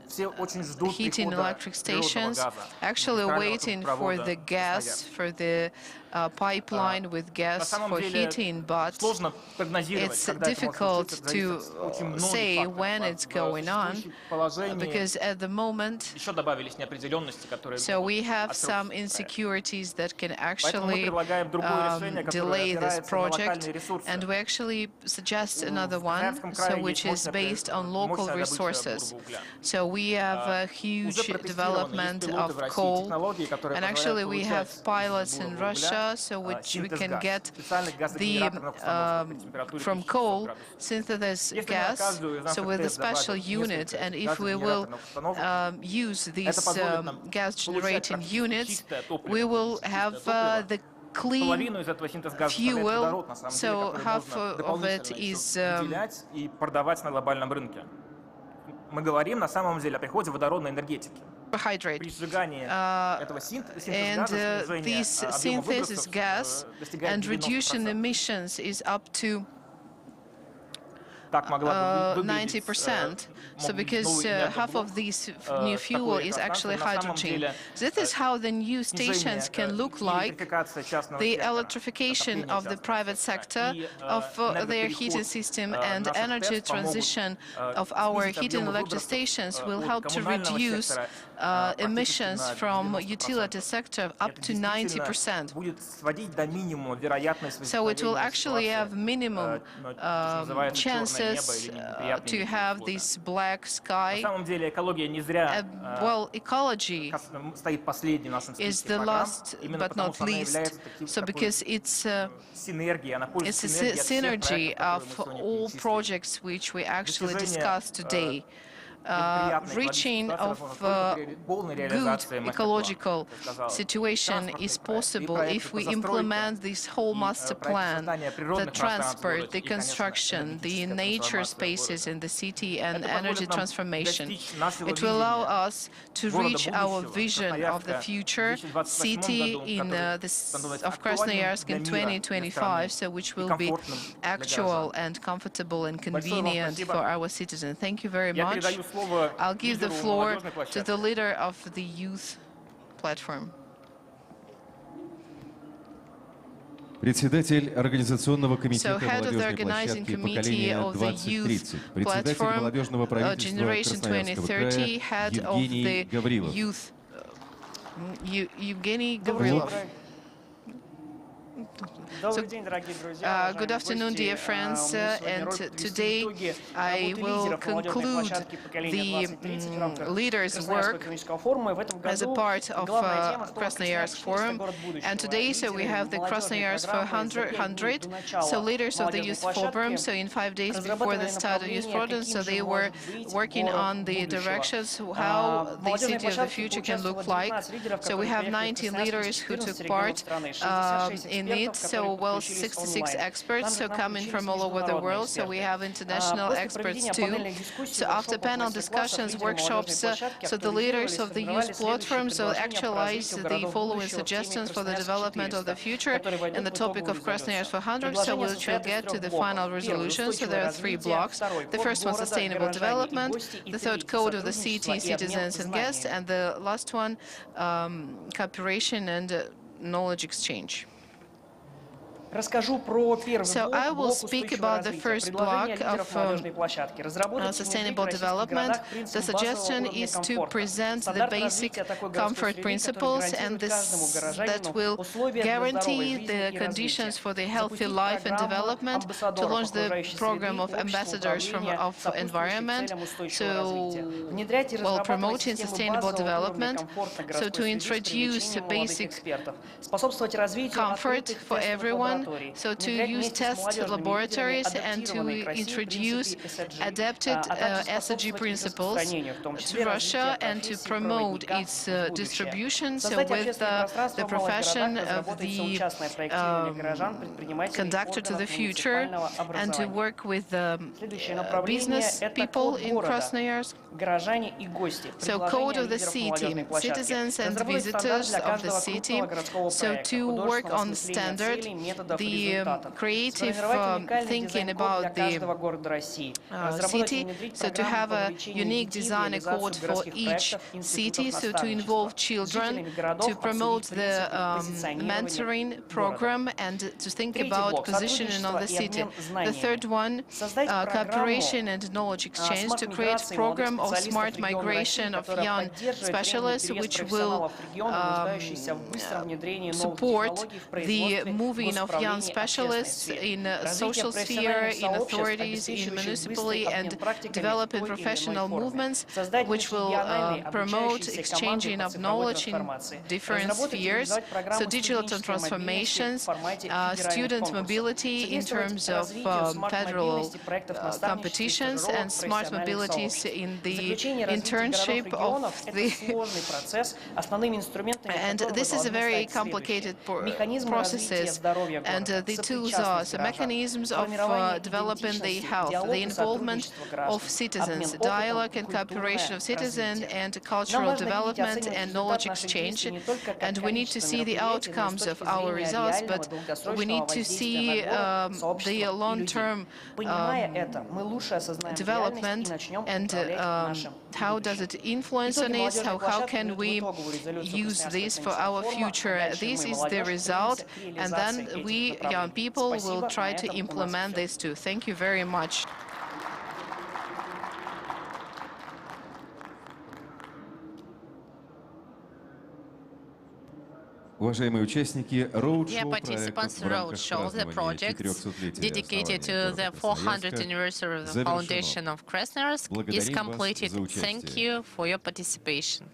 Все очень ждут
heating
прихода
electric
природного
stations,
газа,
actually
магистрального
waiting for
трубопровода
the
в
gas,
Красноярск.
for the pipeline with
На
gas
самом
for
деле
heating, but
сложно прогнозировать,
it's
когда это может
difficult
случиться. Это зависит от очень
to
многих
say
факторов.
when it's going on,
В существующем положении
because at the moment,
еще добавились неопределенности, которые
so
могут
we have
отсрочить
some
проект.
insecurities that can
Поэтому мы
actually
предлагаем другое решение, которое
delay this
опирается на локальные
project,
ресурсы.
and we actually suggest another
В
one,
Красноярском
so
крае
which
есть
is based on local
мощная добыча
resources.
бурого угля.
So we have a huge
Уже протестированы, есть
development
пилоты
of
в России
coal,
технологии, которые
and
позволяют
actually we have
получать
pilots
из
in
бурого
Russia,
угля
so which we
синтез
can
газа,
get
специальных
the
газогенераторных установок при температуре
from
1600
coal
градусов.
synthesize
Если мы на
gas,
каждую из
so
наших
with a
ТЭЦ
special
добавим
unit,
несколько
and if we will
газогенераторных установок,
use
это
these
позволит нам
gas
получать
generating
практически
units,
чистое топливо.
we will have the clean
Половину из этого синтез газа
fuel,
составляет водород, на самом деле,
so
который
half
можно
of it
дополнительно
is
еще выделять и продавать на глобальном рынке. Мы говорим на самом деле о приходе водородной энергетики. При
carbohydrate.
сжигании этого синтез
And
газа снижение
this
объема
synthesis
выбросов
gas
достигает
and reduction
90%.
emissions is up to 90%. So because half of this new fuel is actually hydrogen. This is how the new stations can look like. The electrification of the private sector of their heating system and energy transition of our heating electric stations will help to reduce emissions from utility sector up to 90%. So it will actually have minimum chances to have this black sky. Well, ecology is the last but not least. So because it's a synergy of all projects which we actually discussed today. Reaching of good ecological situation is possible if we implement this whole master plan, the transport, the construction, the nature spaces in the city and energy transformation. It will allow us to reach our vision of the future city of Krasnoyarsk in 2025, so which will be actual and comfortable and convenient for our citizens. Thank you very much. I'll give the floor to the leader of the youth platform.
Председатель организационного комитета молодежной
площадки поколения 2030,
председатель молодежного правительства Красноярского края Евгений Гаврилов.
Евгений Гаврилов. So, good afternoon, dear friends, and today I will conclude the leaders' work as a part of Krasnoyarsk Forum. And today, so we have the Krasnoyarsk 100, so leaders of the Youth Forum. So in 5 days before the start of Youth Forum, so they were working on the directions, how the city of the future can look like. So we have 90 leaders who took part in it. So, well, 66 experts, so coming from all over the world. So we have international experts too. So after panel discussions, workshops, so the leaders of the youth platform so actualize the following suggestions for the development of the future in the topic of Krasnoyarsk 100. So we will get to the final resolution. So there are 3 blocks. The first one, sustainable development. The third, code of the city, citizens and guests. And the last one, cooperation and knowledge exchange. So I will speak about the first block of sustainable development. The suggestion is to present the basic comfort principles, and that will guarantee the conditions for the healthy life and development, to launch the program of ambassadors of environment, so while promoting sustainable development, so to introduce basic comfort for everyone, so to use test laboratories and to introduce adapted SDG principles to Russia and to promote its distribution, so with the profession of the conductor to the future, and to work with the business people in Krasnoyarsk. So code of the city, citizens and visitors of the city, so to work on standard, the creative thinking about the city, so to have a unique design accord for each city, so to involve children, to promote the mentoring program and to think about positioning of the city. The third one, cooperation and knowledge exchange, to create a program of smart migration of young specialists, which will support the moving of young specialists in social sphere, in authorities, in municipally, and developing professional movements, which will promote exchanging of knowledge in different spheres. So digital transformations, student mobility in terms of federal competitions, and smart mobilities in the internship of the and this is a very complicated process, And the tools are the mechanisms of developing the health, the involvement of citizens, dialogue and cooperation of citizens, and cultural development and knowledge exchange. And we need to see the outcomes of our results, but we need to see the long-term development and how does it influence on us, how can we use this for our future. This is the result, and then we, young people, will try to implement this too. Thank you very much.
Уважаемые участники,
Dear participants, Roadshow, the project dedicated to the 400th anniversary of the foundation of Krasnoyarsk, is completed. Thank you for your participation.